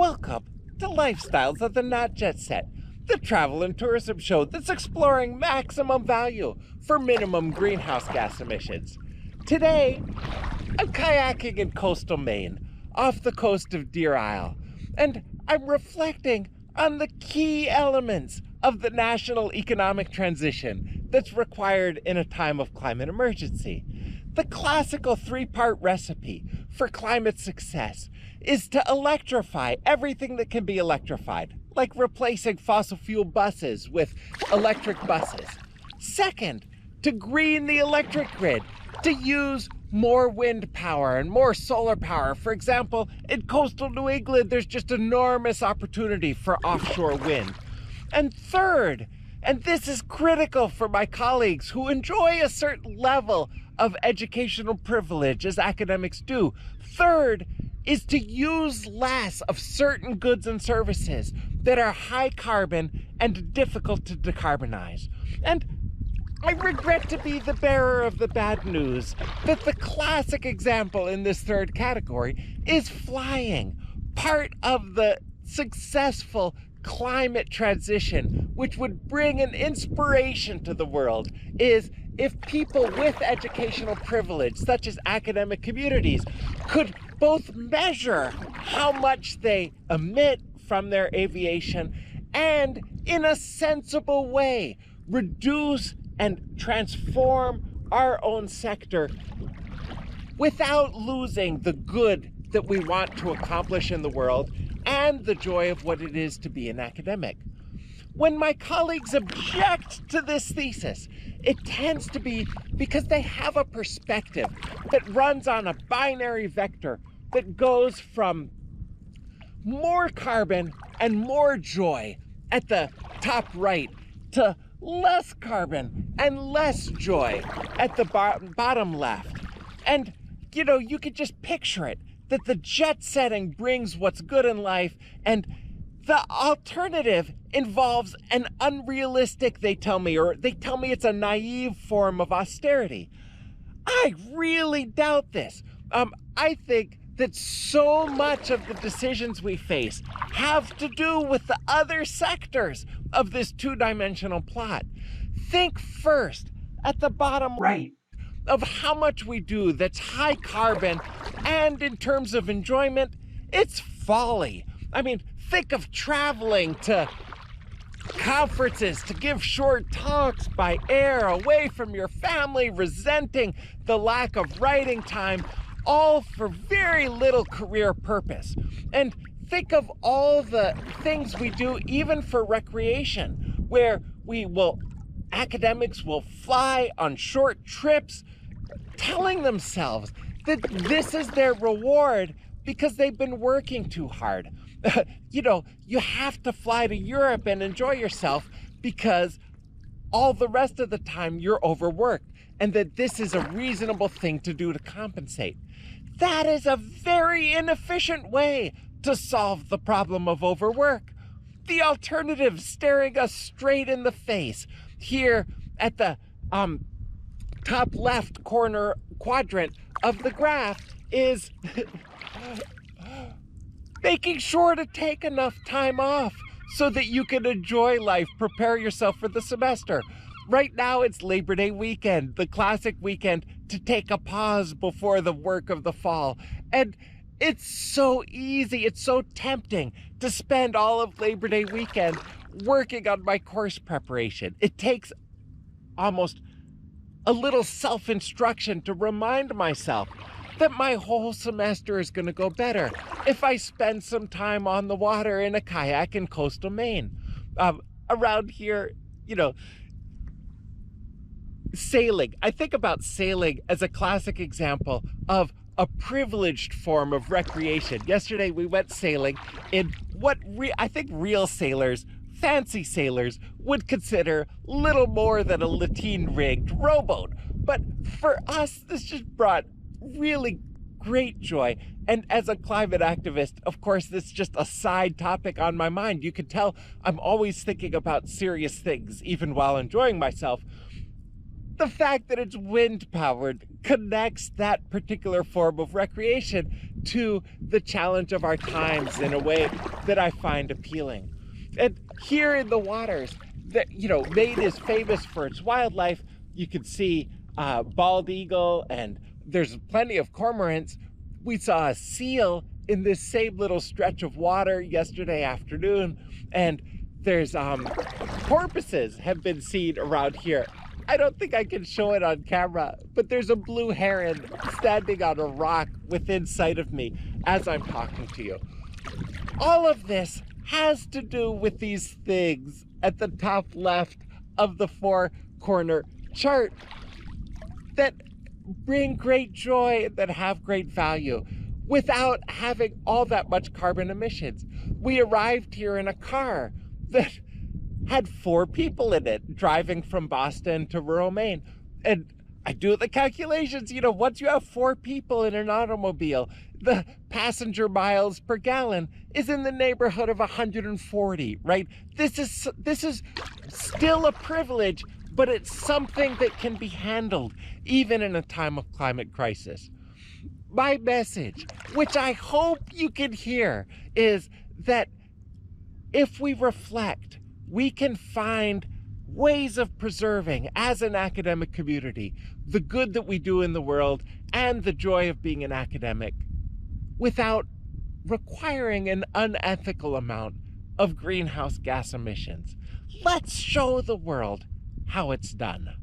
Welcome to Lifestyles of the Not Jet Set, the travel and tourism show that's exploring maximum value for minimum greenhouse gas emissions. Today, I'm kayaking in coastal Maine, off the coast of Deer Isle, and I'm reflecting on the key elements of the national economic transition that's required in a time of climate emergency. The classical three-part recipe for climate success is to electrify everything that can be electrified, like replacing fossil fuel buses with electric buses. Second, to green the electric grid, to use more wind power and more solar power. For example, in coastal New England, there's just enormous opportunity for offshore wind. And third, and this is critical for my colleagues who enjoy a certain level of educational privilege, as academics do. Third is to use less of certain goods and services that are high carbon and difficult to decarbonize. And I regret to be the bearer of the bad news that the classic example in this third category is flying. Part of the successful climate transition, which would bring an inspiration to the world, is if people with educational privilege, such as academic communities, could both measure how much they emit from their aviation and, in a sensible way, reduce and transform our own sector without losing the good that we want to accomplish in the world and the joy of what it is to be an academic. When my colleagues object to this thesis, it tends to be because they have a perspective that runs on a binary vector that goes from more carbon and more joy at the top right to less carbon and less joy at the bottom left. And, you could just picture it, that the jet setting brings what's good in life, and the alternative involves an unrealistic, they tell me it's a naive form of austerity. I really doubt this. I think that so much of the decisions we face have to do with the other sectors of this two-dimensional plot. Think first at the bottom right of how much we do that's high carbon, and in terms of enjoyment, it's folly. I mean, think of traveling to conferences to give short talks by air away from your family, resenting the lack of writing time, all for very little career purpose. And think of all the things we do even for recreation, where academics will fly on short trips, telling themselves that this is their reward because they've been working too hard. You have to fly to Europe and enjoy yourself because all the rest of the time you're overworked, and that this is a reasonable thing to do to compensate. That is a very inefficient way to solve the problem of overwork. The alternative, staring us straight in the face here at the top left corner quadrant of the graph, is making sure to take enough time off so that you can enjoy life, prepare yourself for the semester. Right now it's Labor Day weekend, the classic weekend to take a pause before the work of the fall. And it's so easy, it's so tempting to spend all of Labor Day weekend working on my course preparation. It takes almost a little self-instruction to remind myself that my whole semester is going to go better if I spend some time on the water in a kayak in coastal Maine. Around here, sailing. I think about sailing as a classic example of a privileged form of recreation. Yesterday we went sailing in what I think real sailors, fancy sailors, would consider little more than a lateen-rigged rowboat. But for us, this just brought really great joy. And as a climate activist, of course, this is just a side topic on my mind. You can tell I'm always thinking about serious things, even while enjoying myself. The fact that it's wind powered connects that particular form of recreation to the challenge of our times in a way that I find appealing. And here in the waters, Maine is famous for its wildlife. You can see bald eagle, and there's plenty of cormorants. We saw a seal in this same little stretch of water yesterday afternoon, and there's porpoises have been seen around here. I don't think I can show it on camera, but there's a blue heron standing on a rock within sight of me as I'm talking to you. All of this has to do with these things at the top left of the four-corner chart that bring great joy, that have great value, without having all that much carbon emissions. We arrived here in a car that had 4 people in it driving from Boston to rural Maine. And I do the calculations, once you have 4 people in an automobile, the passenger miles per gallon is in the neighborhood of 140, right? This is still a privilege, but it's something that can be handled even in a time of climate crisis. My message, which I hope you can hear, is that if we reflect, we can find ways of preserving, as an academic community, the good that we do in the world and the joy of being an academic without requiring an unethical amount of greenhouse gas emissions. Let's show the world how it's done.